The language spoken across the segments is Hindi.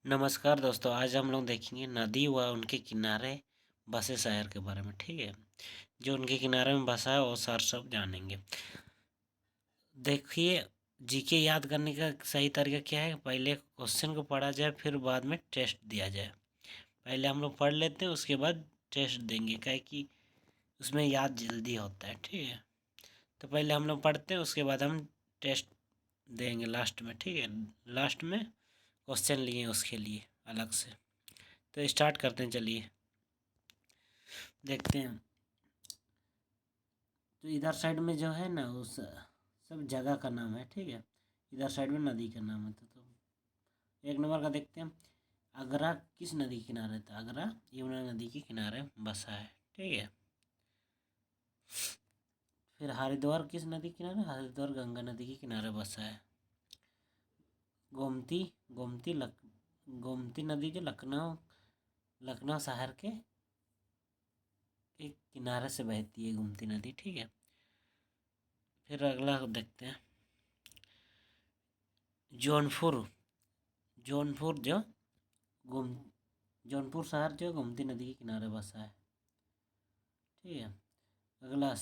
नमस्कार दोस्तों, आज हम लोग देखेंगे नदी व उनके किनारे बसे शहर के बारे में। ठीक है, जो उनके किनारे में बसा है वो सार सब जानेंगे। देखिए, जीके याद करने का सही तरीका क्या है, पहले क्वेश्चन को पढ़ा जाए फिर बाद में टेस्ट दिया जाए। पहले हम लोग पढ़ लेते हैं, उसके बाद टेस्ट देंगे, क्या कि उसमें याद जल्दी होता है। ठीक है, तो पहले हम लोग पढ़ते हैं, उसके बाद हम टेस्ट देंगे लास्ट में। ठीक है, लास्ट में क्वेश्चन लिए उसके लिए अलग से। तो स्टार्ट करते हैं, चलिए देखते हैं। तो इधर साइड में जो है ना, उस सब जगह का नाम है। ठीक है, इधर साइड में नदी का नाम है। तो एक नंबर का देखते हैं, आगरा किस नदी के किनारे था? आगरा यमुना नदी के किनारे बसा है। ठीक है, फिर हरिद्वार किस नदी के किनारे? हरिद्वार गंगा नदी के किनारे बसा है। गोमती गोमती गोमती नदी जो लखनऊ शहर के एक किनारे से बहती है गोमती नदी। ठीक है, फिर अगला देखते हैं, जौनपुर जौनपुर जो गोम जौनपुर शहर जो गोमती नदी के किनारे बसा है। ठीक है, अगला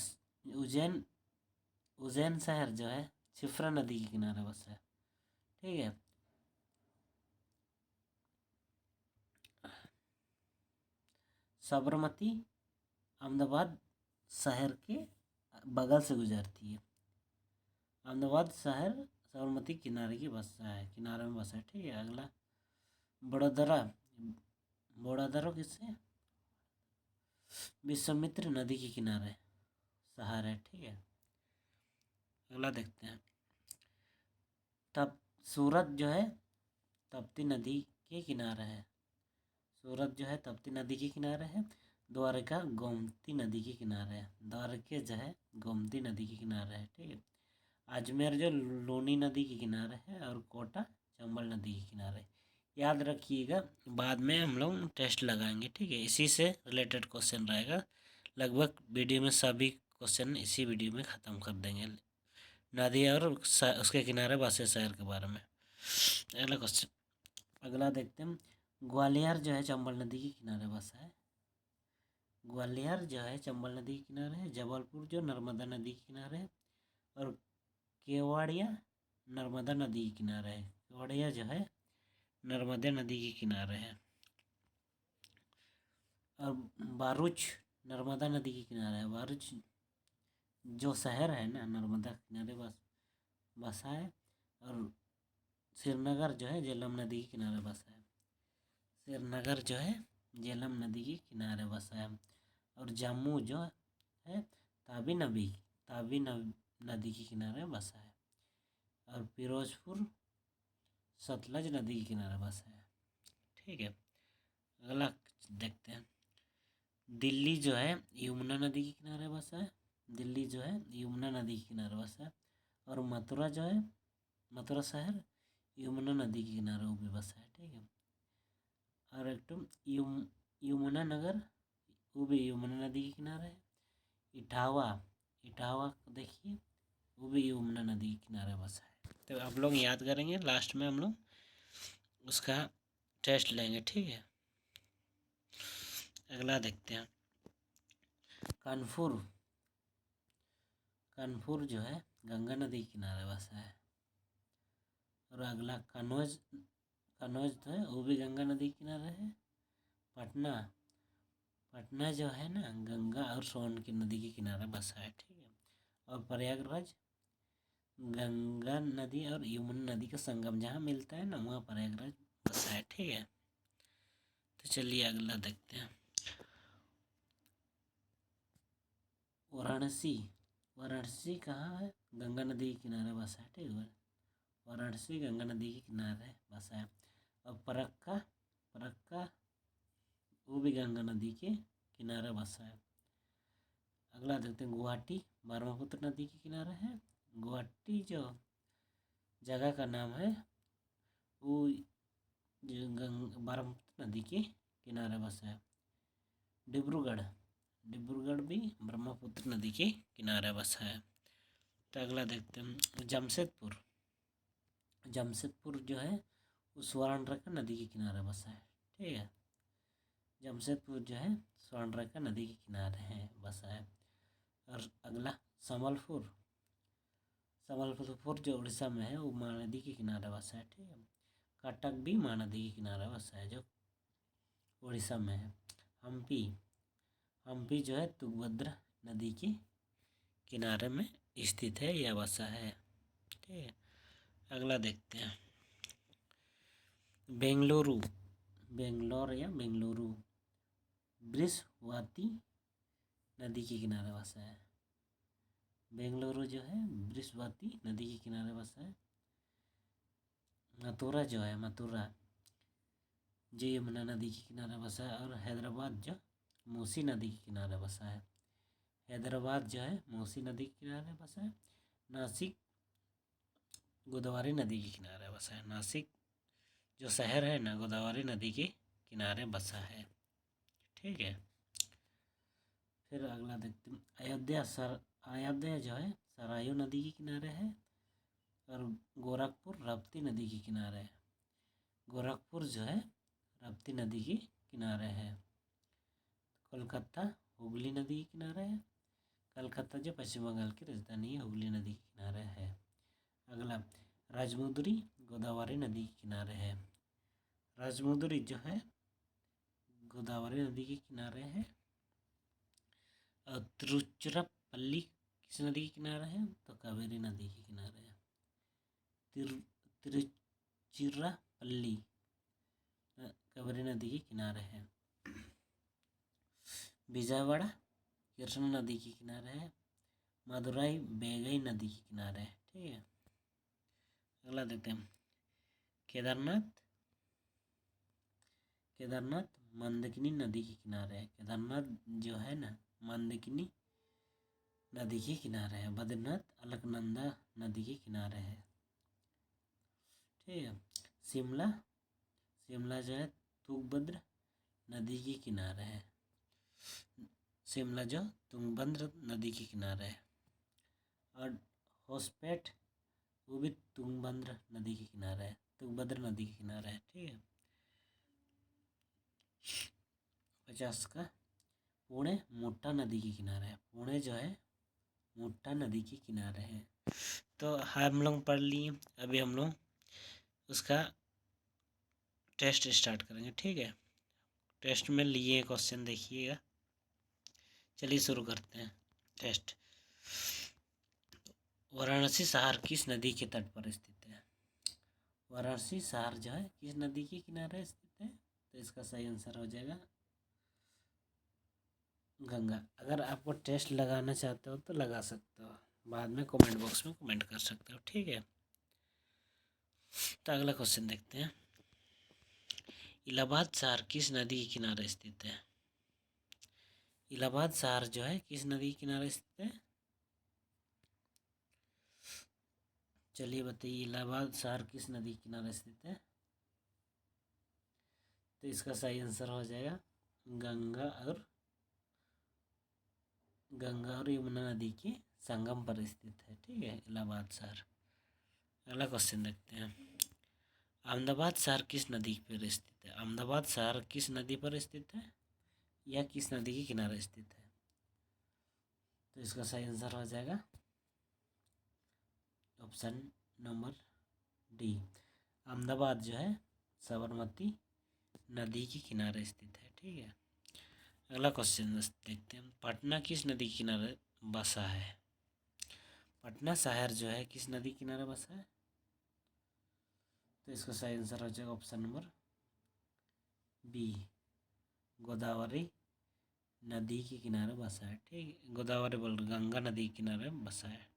उज्जैन उज्जैन शहर जो है क्षिप्रा नदी के किनारे बसा है। ठीक है, साबरमती अहमदाबाद शहर के बगल से गुजरती है। अहमदाबाद शहर साबरमती किनारे की बसा है, किनारे में बसा है। ठीक है, अगला बड़ोदरा बड़ोदरा किससे? विश्वामित्र नदी के किनारे शहर है। ठीक है, अगला देखते हैं, तब सूरत जो है तप्ती नदी के किनारे है। सूरत जो है तप्ती नदी के किनारे है। द्वारका गोमती नदी के किनारे है। द्वारके जो है गोमती नदी के किनारे है। ठीक है, अजमेर जो लूनी नदी के किनारे है, और कोटा चंबल नदी के किनारे। याद रखिएगा, बाद में हम लोग टेस्ट लगाएंगे। ठीक है, इसी से रिलेटेड क्वेश्चन रहेगा। लगभग वीडियो में सभी क्वेश्चन इसी वीडियो में ख़त्म कर देंगे, नदी और उसके किनारे बसे शहर के बारे में। अगला क्वेश्चन, अगला देखते हैं, ग्वालियर जो है चंबल नदी के किनारे बसा है। ग्वालियर जो है चंबल नदी के किनारे है। जबलपुर जो नर्मदा नदी के किनारे है। और केवड़िया नर्मदा नदी के किनारे है। केवड़िया जो है नर्मदा नदी के किनारे है। और बारूच नर्मदा नदी के किनारे है। बारूच जो शहर है ना, नर्मदा किनारे बसा है। और श्रीनगर जो है झेलम नदी के किनारे बसा है। श्रीनगर जो है झेलम नदी के किनारे बसा है। और जम्मू जो है तावी नदी के किनारे बसा है। और फिरोजपुर सतलज नदी के किनारे बसा है। ठीक है, अगला देखते हैं, दिल्ली जो है यमुना नदी के किनारे बसा है। दिल्ली जो है यमुना नदी के किनारे बसा है। और मथुरा जो है मथुरा शहर यमुना नदी के किनारे वो भी बसा है। ठीक है, और एक तो यमुना नगर वो भी यमुना नदी के किनारे है। इटावा इटावा देखिए, वो भी यमुना नदी के किनारे बसा है। तो आप लोग याद करेंगे, लास्ट में हम लोग उसका टेस्ट लेंगे। ठीक है, अगला देखते हैं, कानपुर कानपुर जो है गंगा नदी के किनारे बसा है। और अगला कनौज कनौज जो है वो भी गंगा नदी के किनारे है। पटना पटना जो है ना गंगा और सोन की नदी के किनारे बसा है। ठीक है, और प्रयागराज गंगा नदी और यमुना नदी का संगम जहाँ मिलता है ना, वहाँ प्रयागराज बसा है। ठीक है, तो चलिए अगला देखते हैं, वाराणसी वाराणसी कहाँ है? गंगा नदी के किनारे बसा है। ठीक है, वाराणसी गंगा नदी के किनारे बसा है। और फरक्का वो भी गंगा नदी के किनारे बसा है। अगला देखते हैं, गुवाहाटी ब्रह्मपुत्र नदी के किनारे है। गुवाहाटी जो जगह का नाम है वो ब्रह्मपुत्र नदी के किनारे बसा है। डिब्रूगढ़ भी ब्रह्मपुत्र नदी के किनारे बसा है। तो अगला देखते हैं, जमशेदपुर जो है उस स्वर्णरेखा नदी के किनारे बसा है। ठीक है, जमशेदपुर जो है स्वर्णरेखा नदी के किनारे है बसा है। और अगला संबलपुर, संबलपुर जो उड़ीसा में है वो महानदी के किनारे बसा है। ठीक है, कटक भी महानदी के किनारे बसा है जो उड़ीसा में है। हम्पी, हम्पी जो है तुंगभद्रा नदी के किनारे में स्थित है या बसा है। ठीक है, अगला देखते हैं बेंगलुरु, बेंगलोर या बेंगलुरु बृहस्पति नदी के किनारे बसा है। बेंगलुरु जो है बृहस्पति नदी के किनारे बसा है। मथुरा जो है मथुरा जो यमुना नदी के किनारे बसा है। और हैदराबाद जो मूसी नदी के किनारे बसा है। हैदराबाद जो है मूसी नदी के किनारे बसा है। नासिक गोदावरी नदी के किनारे बसा है। नासिक जो शहर है ना गोदावरी नदी के किनारे बसा है। ठीक है, फिर अगला देखते हैं अयोध्या। अयोध्या जो है सरयू नदी के किनारे है। और गोरखपुर राप्ती नदी के किनारे है। गोरखपुर जो है राप्ती नदी के किनारे है। कोलकाता हुगली नदी के किनारे है। कलकत्ता जो पश्चिम बंगाल की राजधानी है हुगली नदी के किनारे है। अगला राजमुंदरी गोदावरी नदी के किनारे है। राजमुंदरी जो है गोदावरी नदी के किनारे है। और तिरुचिरापल्ली किस नदी के किनारे है तो कावेरी नदी के किनारे है। तिरुचिरापल्ली कावेरी नदी के किनारे है। विजयवाड़ा कृष्णा नदी के किनारे है। मदुराई बेगई नदी के किनारे है। ठीक है, अगला देखते हैं केदारनाथ, केदारनाथ मंदाकिनी नदी के किनारे है। केदारनाथ जो है ना मंदाकिनी नदी के किनारे है। बद्रीनाथ अलकनंदा नदी के किनारे है। ठीक है, शिमला, शिमला जो है तुंगभद्रा नदी के किनारे है। शिमला जो तुंगभद्रा नदी के किनारे है। और होसपेट वो भी तुंगभद्रा नदी के किनारे है, तुंगभद्रा नदी के किनारे है। ठीक है, 50 का पुणे मुट्टा नदी के किनारे है। पुणे जो है मुट्टा नदी के किनारे है। तो हम लोग पढ़ लिए, अभी हम लोग उसका टेस्ट स्टार्ट करेंगे। ठीक है, टेस्ट में लिए क्वेश्चन देखिएगा। चलिए शुरू करते हैं टेस्ट। वाराणसी शहर किस नदी के तट पर स्थित है। वाराणसी शहर जो है किस नदी के किनारे स्थित है तो इसका सही आंसर हो जाएगा गंगा। अगर आपको टेस्ट लगाना चाहते हो तो लगा सकते हो, बाद में कमेंट बॉक्स में कमेंट कर सकते हो। ठीक है, तो अगला क्वेश्चन देखते हैं इलाहाबाद शहर किस नदी के किनारे स्थित है। इलाहाबाद शहर जो है किस नदी के किनारे स्थित है चलिए बताइए इलाहाबाद शहर किस नदी के किनारे स्थित है तो इसका सही आंसर हो जाएगा गंगा और यमुना नदी के संगम पर स्थित है। ठीक है, इलाहाबाद शहर। अगला क्वेश्चन देखते हैं अहमदाबाद शहर किस नदी पर स्थित है। अहमदाबाद शहर किस नदी पर स्थित है या किस नदी के किनारे स्थित है तो इसका सही आंसर हो जाएगा ऑप्शन नंबर डी। अहमदाबाद जो है साबरमती नदी के किनारे स्थित है। ठीक है, अगला क्वेश्चन देखते हैं पटना किस नदी के किनारे बसा है। पटना शहर जो है किस नदी के किनारे बसा है तो इसका सही आंसर हो जाएगा ऑप्शन नंबर बी, गोदावरी नदी के किनारे बसा है। ठीक है, गोदावरी बोल गंगा नदी के किनारे बसा है।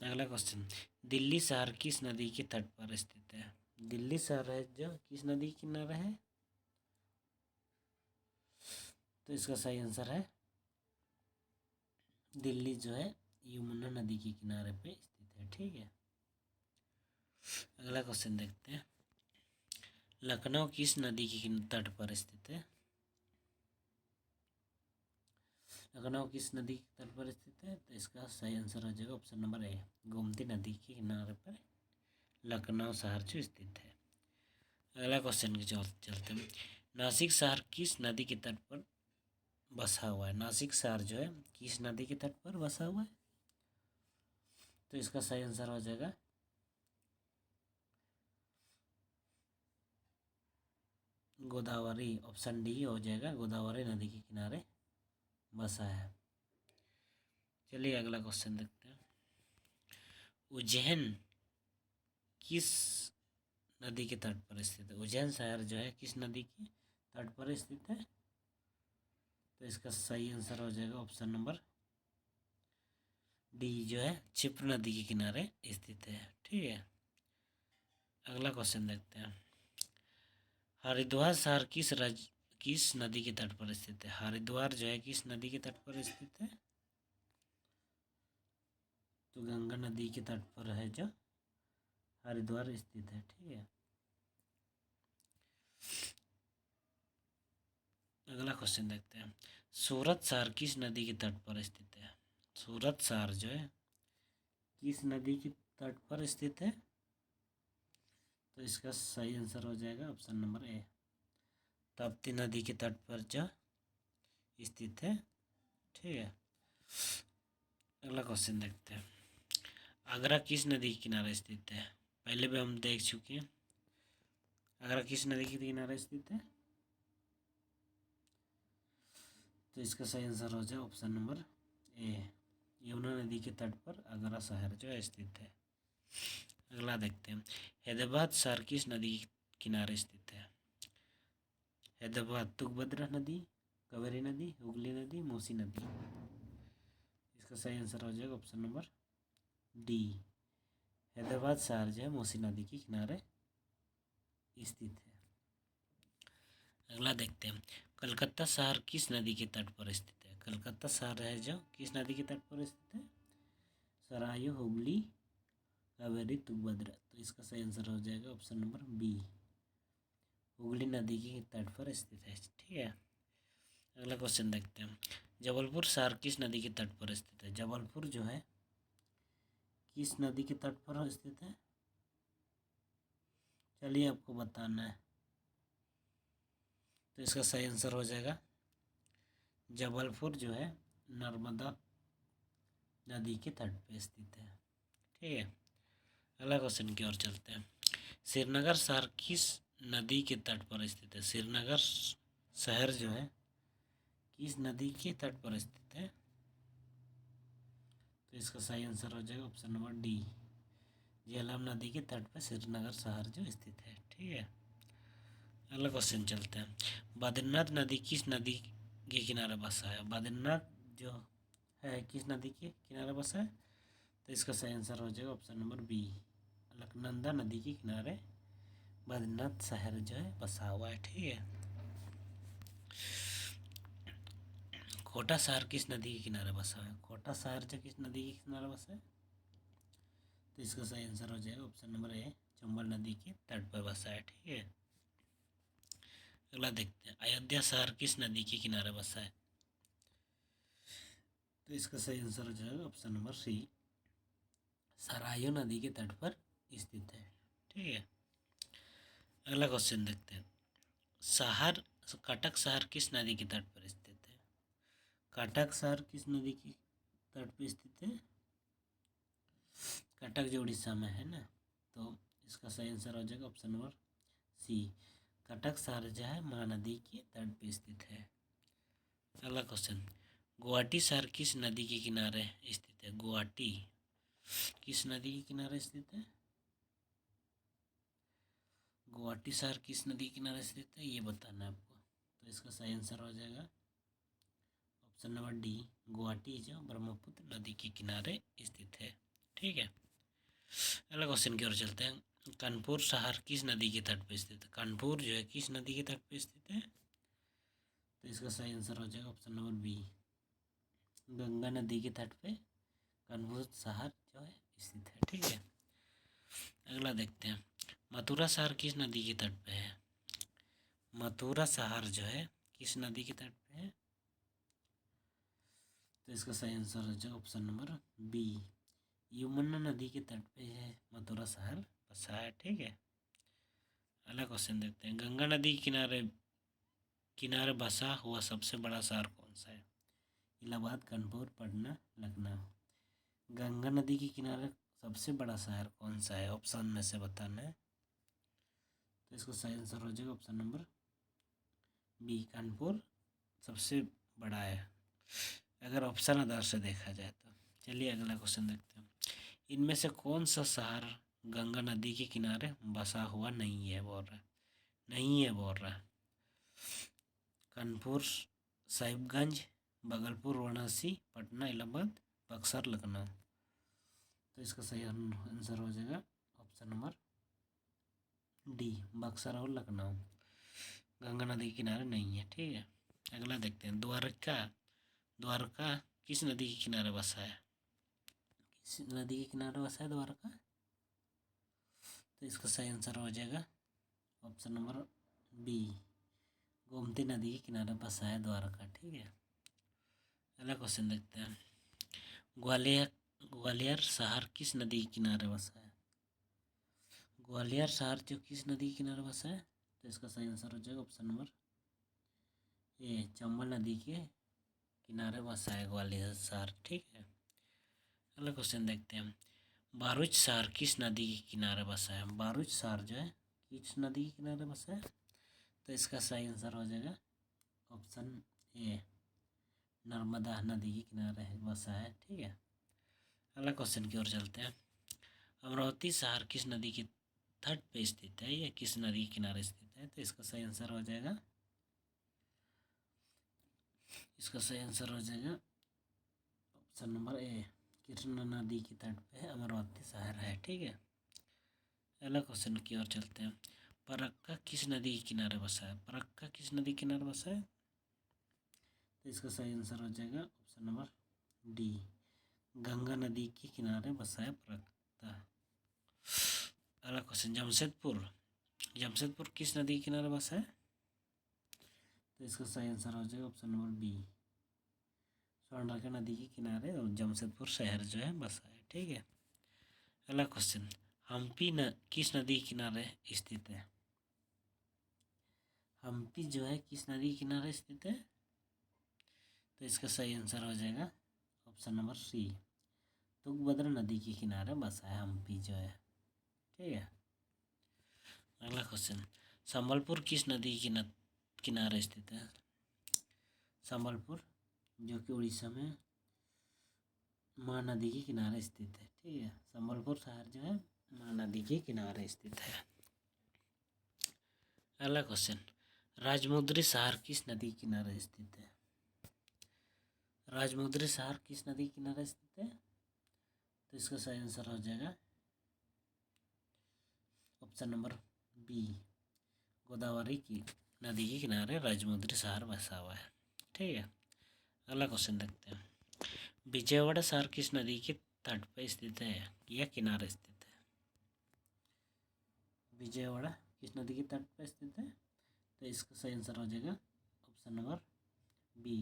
अगला क्वेश्चन दिल्ली शहर किस नदी के तट पर स्थित है। दिल्ली शहर है जो किस नदी के किनारे है तो इसका सही आंसर है दिल्ली जो है यमुना नदी के किनारे पे स्थित है। ठीक है, अगला क्वेश्चन देखते हैं लखनऊ किस नदी के तट पर स्थित है। लखनऊ किस नदी के तट पर स्थित है तो इसका सही आंसर हो जाएगा ऑप्शन नंबर ए, गोमती नदी के किनारे पर लखनऊ शहर जो स्थित है। अगला क्वेश्चन की चलते हैं। नासिक शहर किस नदी के तट पर बसा हुआ है? नासिक शहर जो है किस नदी के तट पर बसा हुआ है? तो इसका सही आंसर हो जाएगा गोदावरी। ऑप्शन डी हो जाएगा, गोदावरी नदी के किनारे बसा है। चलिए अगला क्वेश्चन देखते हैं। उज्जैन किस नदी के तट पर स्थित है? उज्जैन शहर जो है किस नदी के तट पर स्थित है? तो इसका सही आंसर हो जाएगा ऑप्शन नंबर डी जो है क्षिप्र नदी के किनारे स्थित है। ठीक है, अगला क्वेश्चन देखते हैं। हरिद्वार शहर किस नदी के तट पर स्थित है? हरिद्वार जो है किस नदी के तट पर स्थित है? तो गंगा नदी के तट पर है जो हरिद्वार स्थित है। ठीक है, अगला क्वेश्चन देखते हैं। सूरत शहर किस नदी के तट पर स्थित है? सूरत शहर जो है किस नदी के तट पर स्थित है? तो इसका सही आंसर हो जाएगा ऑप्शन नंबर ए, ताप्ती नदी के तट पर जो स्थित है। ठीक है, अगला क्वेश्चन देखते हैं। आगरा किस नदी के किनारे स्थित है? पहले भी हम देख चुके हैं। आगरा किस नदी के किनारे स्थित है? तो इसका सही आंसर हो जाए ऑप्शन नंबर ए, यमुना नदी के तट पर आगरा शहर जो है स्थित है। अगला देखते हैं। हैदराबाद शहर किस नदी के किनारे स्थित है? हैदराबाद तुंगभद्रा नदी, कावेरी नदी, हुगली नदी, मूसी नदी। इसका सही आंसर हो जाएगा ऑप्शन नंबर डी, हैदराबाद शहर जो है मूसी नदी के किनारे स्थित है। अगला देखते हैं। कलकत्ता शहर किस नदी के तट पर स्थित है? कलकत्ता शहर है जो किस नदी के तट पर स्थित है? सरायू, हुगली, कावेरी, तुंगभद्रा। तो इसका सही आंसर हो जाएगा ऑप्शन नंबर बी, हुगली नदी के तट पर स्थित है। ठीक है, अगला क्वेश्चन देखते हैं। जबलपुर शहर किस नदी के तट पर स्थित है? जबलपुर जो है किस नदी के तट पर स्थित है? चलिए आपको बताना है। तो इसका सही आंसर हो जाएगा जबलपुर जो है नर्मदा नदी के तट पर स्थित है। ठीक है, अगला क्वेश्चन की ओर चलते हैं। श्रीनगर शहर किस नदी के तट पर स्थित है? श्रीनगर शहर जो है किस नदी के तट पर स्थित है? तो इसका सही आंसर हो जाएगा ऑप्शन नंबर डी, झेलम नदी के तट पर श्रीनगर शहर जो स्थित है। ठीक है, अगला क्वेश्चन चलते हैं। बद्रीनाथ नदी किस नदी के किनारे बसा है? बद्रीनाथ जो है किस नदी के किनारे बसा है? तो इसका सही आंसर हो जाएगा ऑप्शन नंबर बी, अलकनंदा नदी के किनारे बद्रीनाथ शहर जो है बसा हुआ है। ठीक है, कोटा शहर किस नदी के किनारे बसा है? कोटा शहर जो किस नदी के किनारे बसा है? तो इसका सही आंसर हो जाएगा ऑप्शन नंबर ए, चंबल नदी के तट पर बसा है। ठीक है, अगला देखते हैं। अयोध्या शहर किस नदी के किनारे बसा है? तो इसका सही आंसर हो जाएगा ऑप्शन नंबर सी, सरायू नदी के तट पर स्थित है। ठीक है, अगला क्वेश्चन देखते हैं। शहर कटक शहर किस नदी के तट पर स्थित है? कटक शहर किस नदी के तट पर स्थित है? कटक जो उड़ीसा में है ना, तो इसका सही आंसर हो जाएगा ऑप्शन नंबर सी, कटक शहर जो है महानदी के तट पर स्थित है। अगला क्वेश्चन। गुवाहाटी शहर किस नदी के किनारे स्थित है? गुवाहाटी किस नदी के किनारे स्थित है? गुवाहाटी शहर किस नदी के किनारे स्थित है ये बताना है आपको। तो इसका सही आंसर हो जाएगा ऑप्शन नंबर डी, गुवाहाटी जो ब्रह्मपुत्र नदी के किनारे स्थित है। ठीक है, अगला क्वेश्चन की ओर चलते हैं। कानपुर शहर किस नदी के तट पर स्थित है? कानपुर जो है किस नदी के तट पर स्थित है? तो इसका सही आंसर हो जाएगा ऑप्शन नंबर बी, गंगा नदी के तट पे कानपुर शहर जो है स्थित है। ठीक है, अगला देखते हैं। मथुरा शहर किस नदी के तट पे है? मथुरा शहर जो है किस नदी के तट पे है? तो इसका सही आंसर हो जाएगा ऑप्शन नंबर बी, यमुना नदी के तट पे है मथुरा शहर बसा है। ठीक है, अगला क्वेश्चन देखते हैं। गंगा नदी के किनारे किनारे बसा हुआ सबसे बड़ा शहर कौन सा है? इलाहाबाद, कानपुर, पटना, लखनऊ। गंगा नदी के किनारे सबसे बड़ा शहर कौन सा है? ऑप्शन में से बताना है। तो इसको सही आंसर हो जाएगा ऑप्शन नंबर बी, कानपुर सबसे बड़ा है, अगर ऑप्शन आधार से देखा जाए तो। चलिए अगला क्वेश्चन देखते हैं। इनमें से कौन सा शहर गंगा नदी के किनारे बसा हुआ नहीं है? बोल रहा है, नहीं है बोल रहा है। कानपुर, साहिबगंज, भागलपुर, वाराणसी, पटना, इलाहाबाद, बक्सर, लखनऊ। तो इसका सही आंसर हो जाएगा ऑप्शन नंबर डी, बक्सर और लखनऊ गंगा नदी के किनारे नहीं है। ठीक है, अगला देखते हैं। द्वारका द्वारका किस नदी के किनारे बसा है? किस नदी के किनारे बसा है द्वारका? तो इसका सही आंसर हो जाएगा ऑप्शन नंबर बी, गोमती नदी के किनारे बसा है द्वारका। ठीक है, अगला क्वेश्चन देखते हैं। ग्वालियर ग्वालियर शहर किस नदी के किनारे बसा है? ग्वालियर शहर जो किस नदी के किनारे बसा है? तो इसका सही आंसर हो जाएगा ऑप्शन नंबर ए, चंबल नदी के किनारे बसा है ग्वालियर शहर। ठीक है, अगला क्वेश्चन देखते हैं। भरूच शहर किस नदी के किनारे बसा है? भरूच शहर जो है किस नदी के किनारे बसा है? तो इसका सही आंसर हो जाएगा ऑप्शन ए, नर्मदा नदी के किनारे बसा है। ठीक है, अगला क्वेश्चन की ओर चलते हैं। अमरावती शहर किस नदी के तट पे स्थित है या किस नदी के किनारे स्थित है? तो इसका सही आंसर हो जाएगा ऑप्शन नंबर ए, कृष्णा नदी के तट पे अमरावती शहर है। ठीक है, अगला क्वेश्चन की ओर चलते हैं। फरक्का किस नदी के किनारे बसा है? फरक्का किस नदी के किनारे बसा है? तो इसका सही आंसर हो जाएगा ऑप्शन नंबर डी, गंगा नदी के किनारे बसा है फरक्का। अगला क्वेश्चन। जमशेदपुर किस नदी के किनारे बसा है? तो इसका सही आंसर हो जाएगा ऑप्शन नंबर बी, स्वर्णरेखा नदी के किनारे और जमशेदपुर शहर जो है बसा है। ठीक है, अगला क्वेश्चन। हम्पी किस नदी के किनारे स्थित है? हम्पी जो है किस नदी के किनारे स्थित है? तो इसका सही आंसर हो जाएगा ऑप्शन नंबर सी, तुंगभद्रा नदी के किनारे बसा है हम्पी जो है। ठीक है, अगला क्वेश्चन। संबलपुर किस नदी के किनारे स्थित है? संबलपुर जो कि उड़ीसा में माँ नदी के किनारे स्थित है। ठीक है, संबलपुर शहर जो है माँ नदी के किनारे स्थित है। अगला क्वेश्चन। राजमुंद्री शहर किस नदी के किनारे स्थित है? राजमुंद्री शहर किस नदी के किनारे स्थित है? तो इसका सही आंसर हो जाएगा ऑप्शन नंबर बी, गोदावरी की नदी के किनारे राजमुंद्री शहर बसा हुआ है। ठीक है, अगला क्वेश्चन देखते हैं। विजयवाड़ा शहर किस नदी के तट पर स्थित है या किनारे स्थित है? विजयवाड़ा किस नदी के तट पर स्थित है? तो इसका सही आंसर हो जाएगा ऑप्शन नंबर बी,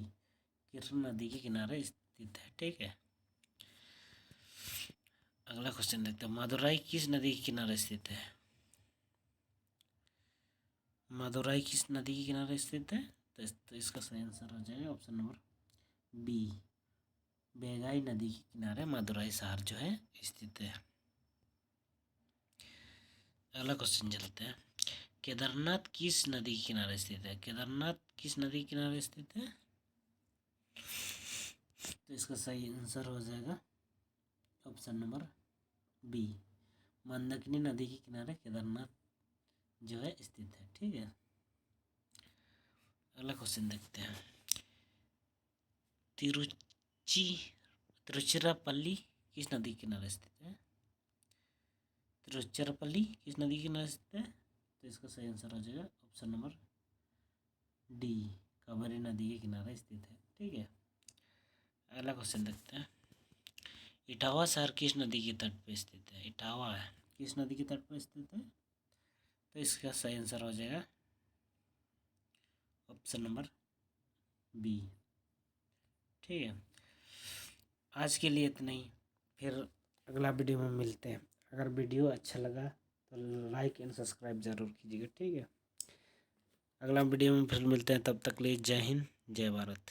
कृष्ण नदी के किनारे स्थित है। ठीक है, अगला क्वेश्चन देखते हैं। मदुराई किस नदी के किनारे स्थित है? मदुराई किस नदी के किनारे स्थित है? तो इसका सही आंसर हो जाएगा ऑप्शन नंबर बी, बेगाई नदी के किनारे मदुराई शहर जो है स्थित है। अगला क्वेश्चन चलते हैं। केदारनाथ किस नदी के किनारे स्थित है? केदारनाथ किस नदी के किनारे स्थित है? तो इसका सही आंसर हो जाएगा ऑप्शन नंबर बी, मंदाकिनी नदी के किनारे केदारनाथ जो है स्थित है। ठीक है, अगला क्वेश्चन देखते हैं। तिरुचिरापल्ली किस नदी के किनारे स्थित है? तिरुचिरापल्ली किस नदी के किनारे स्थित है? तो इसका सही आंसर हो जाएगा ऑप्शन नंबर डी, कावेरी नदी के किनारे स्थित है। ठीक है, अगला क्वेश्चन देखते हैं। इटावा शहर किस नदी के तट पर स्थित है? इटावा किस नदी के तट पर स्थित है? तो इसका सही आंसर हो जाएगा ऑप्शन नंबर बी। ठीक है, आज के लिए इतना ही, फिर अगला वीडियो में मिलते हैं। अगर वीडियो अच्छा लगा तो लाइक एंड सब्सक्राइब ज़रूर कीजिएगा, ठीक है। अगला वीडियो में फिर मिलते हैं, तब तक के लिए जय हिंद जय भारत।